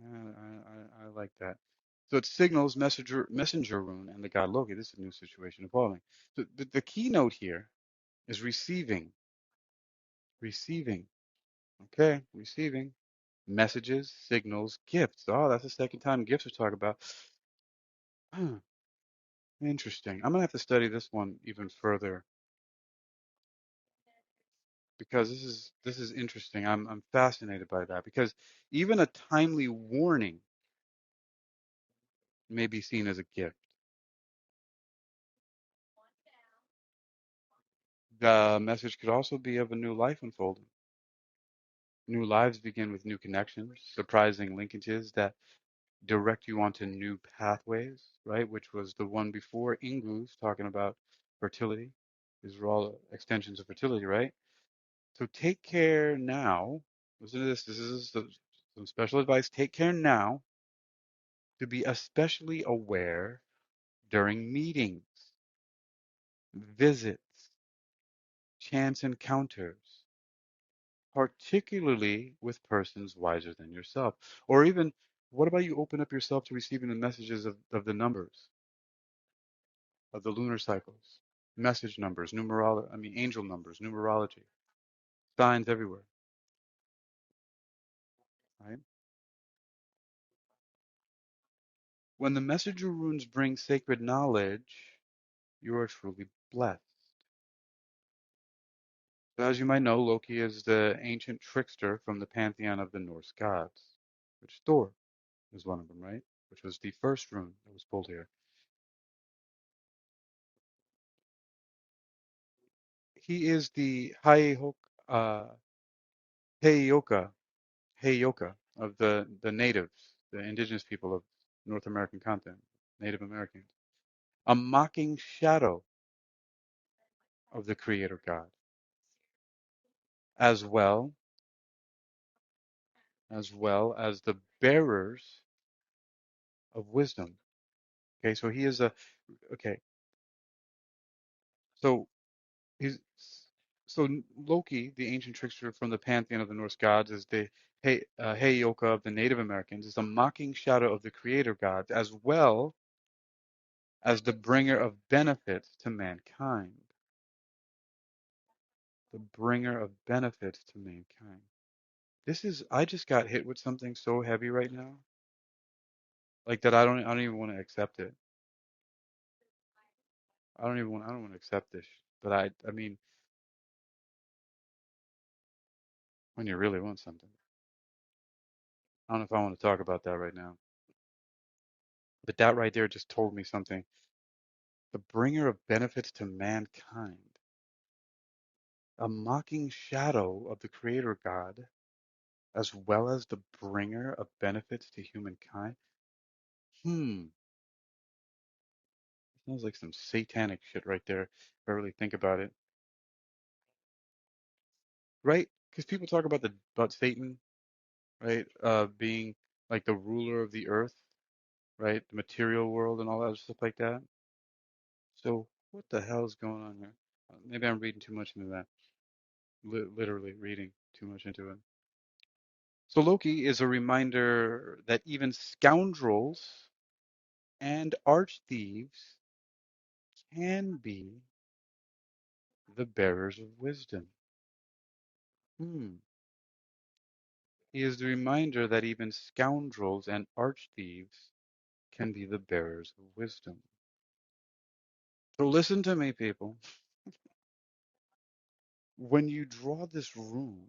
I like that. So it signals messenger rune and the god Loki. This is a new situation evolving. So the keynote here is receiving, receiving. Okay, receiving messages, signals, gifts. Oh, that's the second time gifts are talked about. Huh, interesting. I'm gonna have to study this one even further because this is interesting. I'm fascinated by that because even a timely warning may be seen as a gift. The message could also be of a new life unfolding. New lives begin with new connections, surprising linkages that direct you onto new pathways, right? Which was the one before Ingu's talking about fertility. These are all extensions of fertility, right? So take care now. Listen to this. This is some special advice. Take care now to be especially aware during meetings, visits, chance encounters, particularly with persons wiser than yourself. Or even, what about you open up yourself to receiving the messages of the numbers, of the lunar cycles, message numbers, angel numbers, numerology, signs everywhere, right? When the messenger runes bring sacred knowledge, you are truly blessed. So as you might know, Loki is the ancient trickster from the pantheon of the Norse gods, which Thor is one of them, right? Which was the first rune that was pulled here. He is the Heyoka, Heyoka of the natives, the indigenous people of North American continent, Native Americans. A mocking shadow of the creator God. As well as well as the bearers of wisdom. Okay, so he is a okay. So he's so Loki, the ancient trickster from the pantheon of the Norse gods, is the Heyoka of the Native Americans, is a mocking shadow of the creator gods, as well as the bringer of benefits to mankind. The bringer of benefits to mankind. I just got hit with something so heavy right now, like that I don't even want to accept it. I don't want to accept this. But I mean, when you really want something. I don't know if I want to talk about that right now. But that right there just told me something. The bringer of benefits to mankind, a mocking shadow of the creator God, as well as the bringer of benefits to humankind. Hmm, sounds like some satanic shit right there, if I really think about it. Right? Because people talk about Satan, right? Being like the ruler of the earth, right? The material world and all that stuff like that. So what the hell is going on here? Maybe I'm reading too much into that. Literally reading too much into it. So Loki is a reminder that even scoundrels and arch thieves can be the bearers of wisdom. Hmm. He is the reminder that even scoundrels and arch thieves can be the bearers of wisdom. So listen to me, people. When you draw this rune,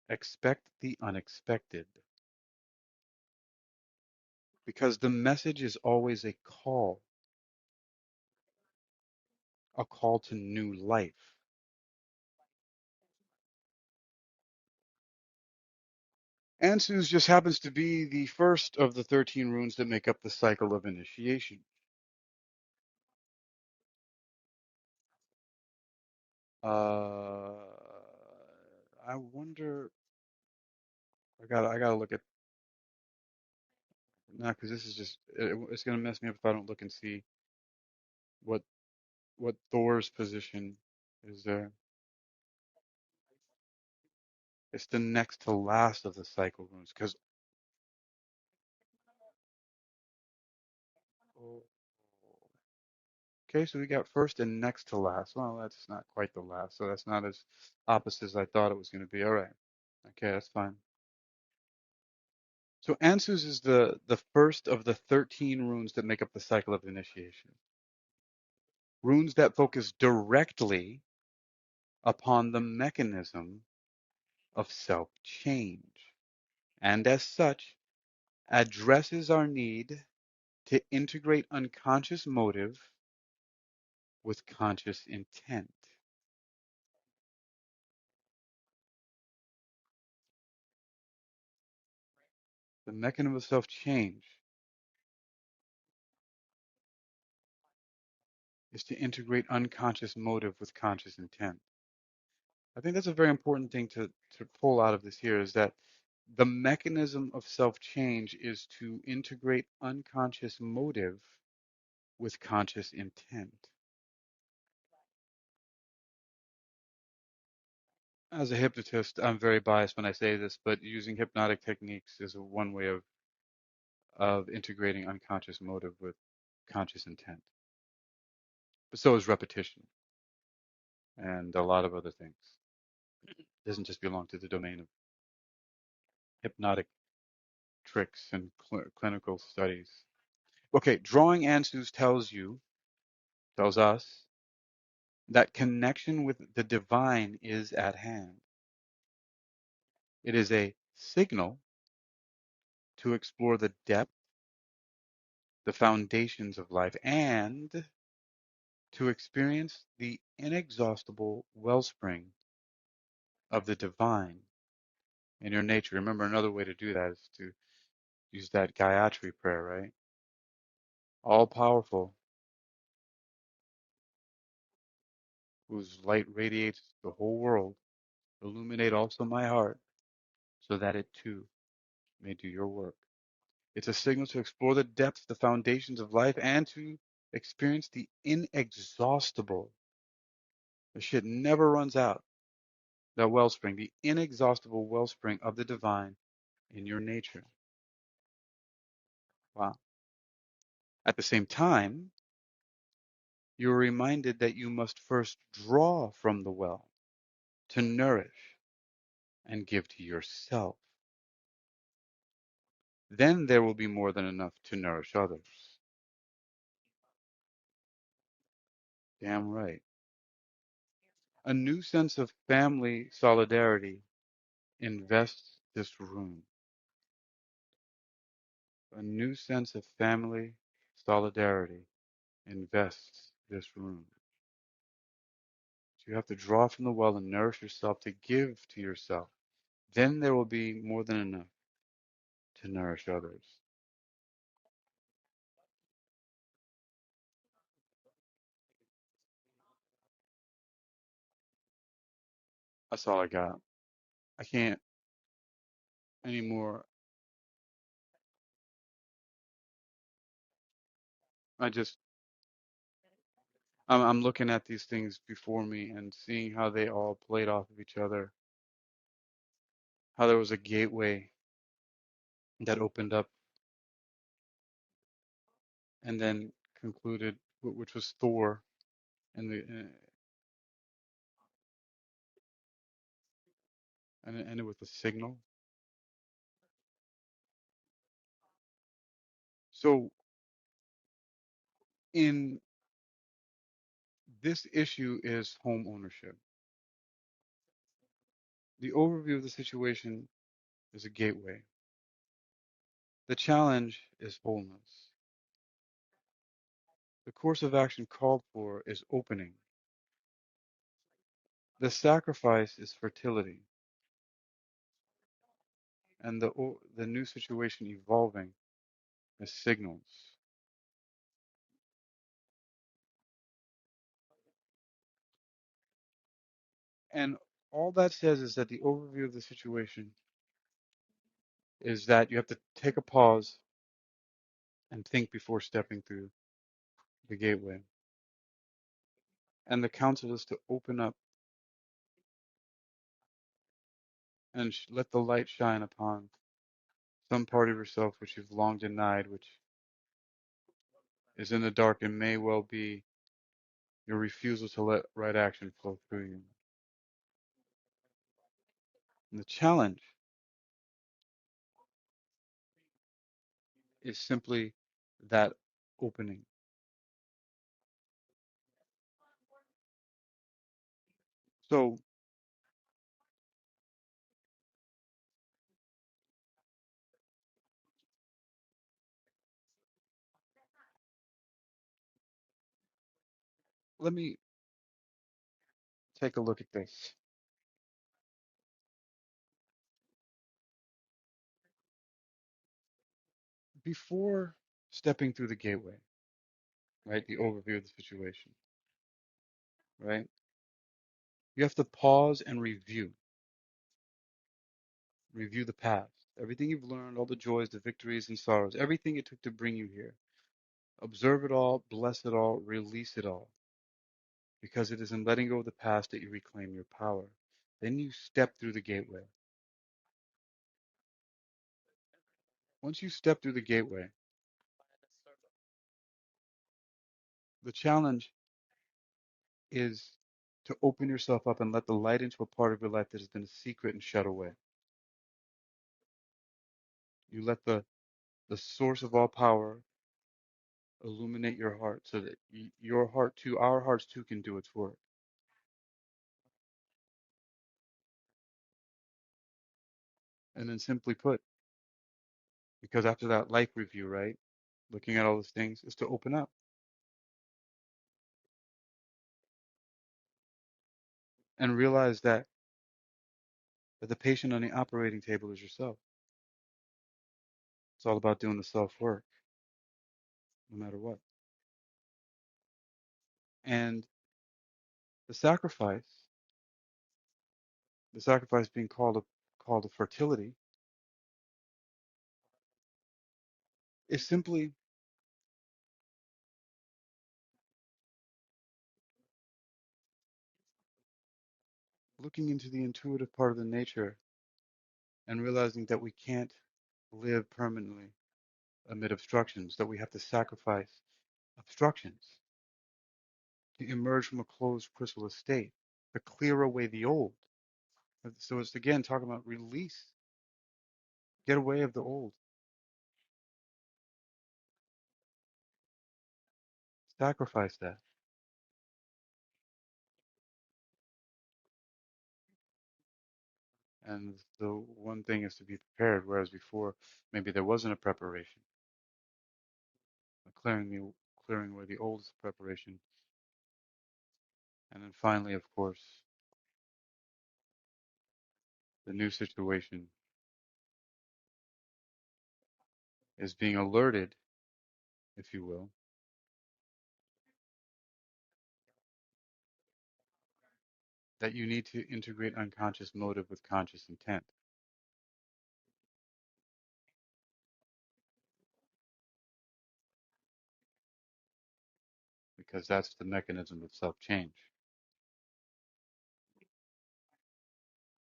expect the unexpected, because the message is always a call to new life. Ansu's just happens to be the first of the 13 runes that make up the cycle of initiation. Uh, I wonder. I gotta look at now because this is it's gonna mess me up if I don't look and see what Thor's position is there. It's the next to last of the cycle runes because oh, okay, so we got first and next to last. Well, that's not quite the last, so that's not as opposite as I thought it was going to be. All right, okay, that's fine. So Ansu's is the first of the 13 runes that make up the cycle of initiation. Runes that focus directly upon the mechanism of self-change, and as such, addresses our need to integrate unconscious motive with conscious intent. The mechanism of self-change is to integrate unconscious motive with conscious intent. I think that's a very important thing to pull out of this here is that the mechanism of self-change is to integrate unconscious motive with conscious intent. As a hypnotist, I'm very biased when I say this, but using hypnotic techniques is one way of integrating unconscious motive with conscious intent. But so is repetition and a lot of other things. It doesn't just belong to the domain of hypnotic tricks and clinical studies. Okay, drawing answers tells us that connection with the divine is at hand. It is a signal to explore the depth, the foundations of life, and to experience the inexhaustible wellspring of the divine in your nature. Remember, another way to do that is to use that Gayatri prayer, right? All powerful, whose light radiates the whole world, illuminate also my heart. so that it too may do your work. It's a signal to explore the depths, the foundations of life, and to experience the inexhaustible. The shit never runs out. That wellspring, the inexhaustible wellspring of the divine in your nature. Wow. At the same time, you are reminded that you must first draw from the well to nourish and give to yourself. Then there will be more than enough to nourish others. Damn right. A new sense of family solidarity invests this room. A new sense of family solidarity invests this room. So you have to draw from the well and nourish yourself to give to yourself. Then there will be more than enough to nourish others. That's all I got. I can't anymore. I just, I'm looking at these things before me and seeing how they all played off of each other. How there was a gateway that opened up and then concluded, which was Thor, and and it ended with a signal. So in this issue is home ownership. The overview of the situation is a gateway. The challenge is wholeness. The course of action called for is opening. The sacrifice is fertility, and the new situation evolving is signals. And all that says is that the overview of the situation is that you have to take a pause and think before stepping through the gateway. And the counsel is to open up and let the light shine upon some part of yourself which you've long denied, which is in the dark and may well be your refusal to let right action flow through you. And the challenge is simply that opening. So let me take a look at this. Before stepping through the gateway, right, the overview of the situation, right, you have to pause and review the past, everything you've learned, all the joys, the victories and sorrows, everything it took to bring you here. Observe it all, bless it all, release it all, because it is in letting go of the past that you reclaim your power. Then you step through the gateway. Once you step through the gateway, the challenge is to open yourself up and let the light into a part of your life that has been a secret and shut away. You let the source of all power illuminate your heart so that your heart too, our hearts too, can do its work. And then simply put, because after that life review, right, looking at all those things is to open up and realize that the patient on the operating table is yourself. It's all about doing the self work, no matter what. And the sacrifice, the sacrifice being called fertility is simply looking into the intuitive part of the nature and realizing that we can't live permanently amid obstructions, that we have to sacrifice obstructions to emerge from a closed chrysalis state, to clear away the old. So it's again talking about release, get away of the old, sacrifice that. And the one thing is to be prepared, whereas before maybe there wasn't a preparation. Clearing away the old preparation. And then finally, of course, the new situation is being alerted, if you will, that you need to integrate unconscious motive with conscious intent, because that's the mechanism of self-change.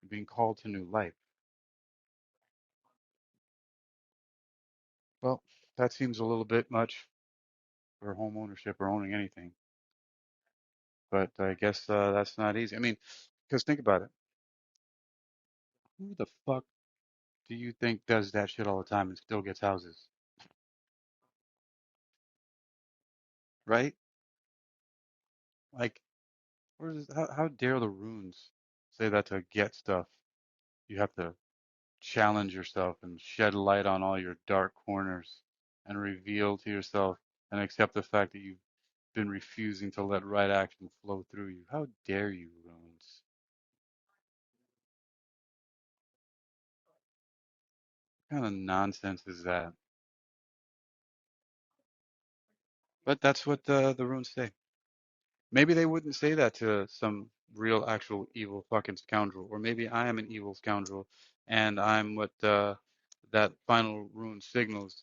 You're being called to new life. Well, that seems a little bit much for home ownership or owning anything, but I guess that's not easy. I mean, because think about it. Who the fuck do you think does that shit all the time and still gets houses, right? Like, how dare the runes say that to get stuff? You have to challenge yourself and shed light on all your dark corners and reveal to yourself and accept the fact that you've been refusing to let right action flow through you. How dare you, runes? What kind of nonsense is that? But that's what the runes say. Maybe they wouldn't say that to some real, actual evil fucking scoundrel, or maybe I am an evil scoundrel, and I'm what that final rune signals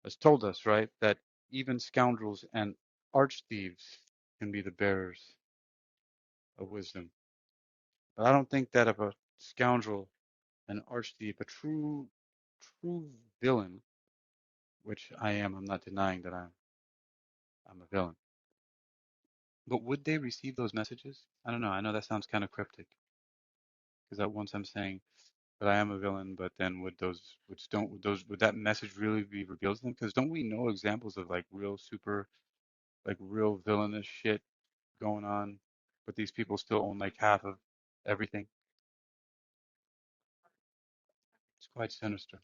has told us, right? That even scoundrels and arch thieves can be the bearers of wisdom. But I don't think that if a scoundrel, an arch thief, a true villain, which I am, I'm not denying that I'm a villain. But would they receive those messages? I don't know. I know that sounds kind of cryptic because at once I'm saying that I am a villain, but then would that message really be revealed to them? Because don't we know examples of like real villainous shit going on, but these people still own like half of everything? It's quite sinister.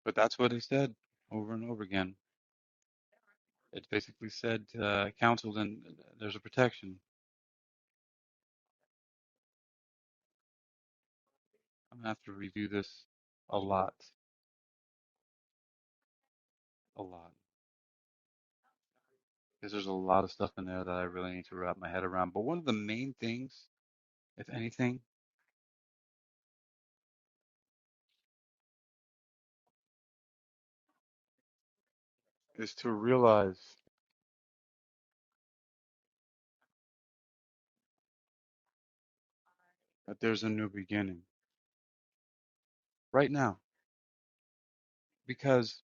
But that's what it said over and over again. It basically said, counseled, and there's a protection. I'm gonna have to review this a lot, a lot, because there's a lot of stuff in there that I really need to wrap my head around. But one of the main things, if anything, is to realize that there's a new beginning right now, because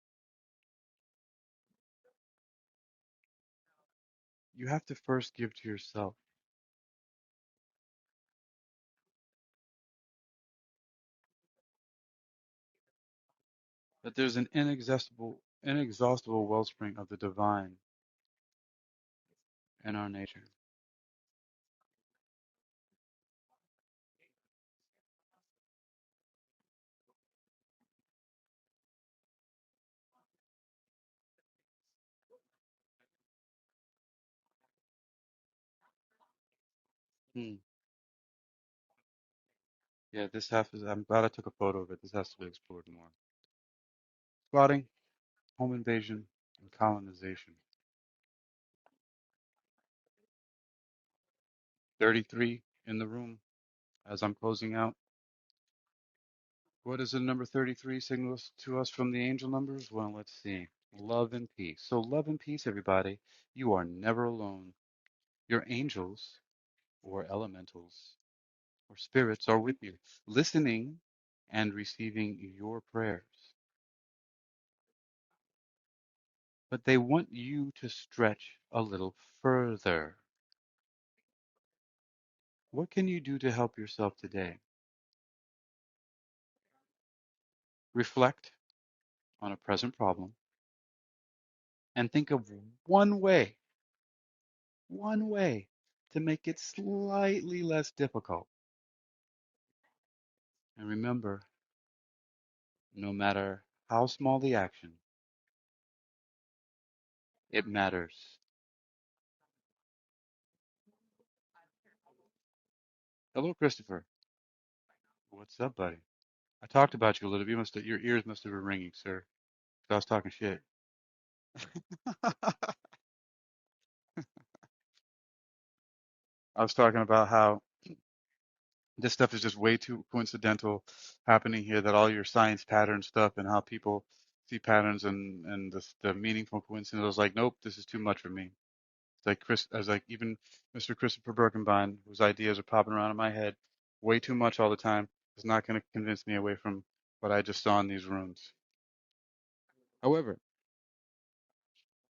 you have to first give to yourself that there's an inexhaustible wellspring of the divine in our nature. Hmm. Yeah, I'm glad I took a photo of it. This has to be explored more. Squatting, home invasion, and colonization. 33 in the room. as I'm closing out, what does the number 33 signal to us from the angel numbers? Well, let's see. Love and peace. So love and peace, everybody. You are never alone. Your angels or elementals or spirits are with you, listening and receiving your prayers. But they want you to stretch a little further. What can you do to help yourself today? Reflect on a present problem and think of one way to make it slightly less difficult. And remember, no matter how small the action, it matters. Hello, Christopher. What's up, buddy? I talked about you a little bit. Your ears must have been ringing, sir. 'Cause I was talking shit. I was talking about how this stuff is just way too coincidental happening here, that all your science pattern stuff and how people see patterns and the meaningful coincidence. I was like, nope, this is too much for me. It's like I was like, even Mr. Christopher Birkenbein, whose ideas are popping around in my head way too much all the time, is not going to convince me away from what I just saw in these rooms. However,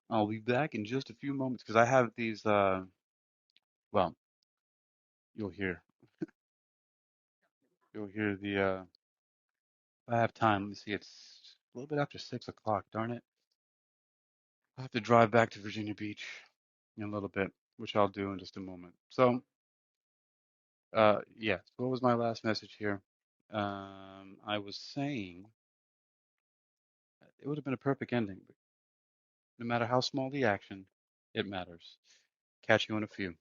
I'll be back in just a few moments because I have these, well, you'll hear, you'll hear I have time. Let me see, it's a little bit after 6 o'clock, darn it. I have to drive back to Virginia Beach in a little bit, which I'll do in just a moment. So, yes, what was my last message here? I was saying it would have been a perfect ending, but no matter how small the action, it matters. Catch you in a few.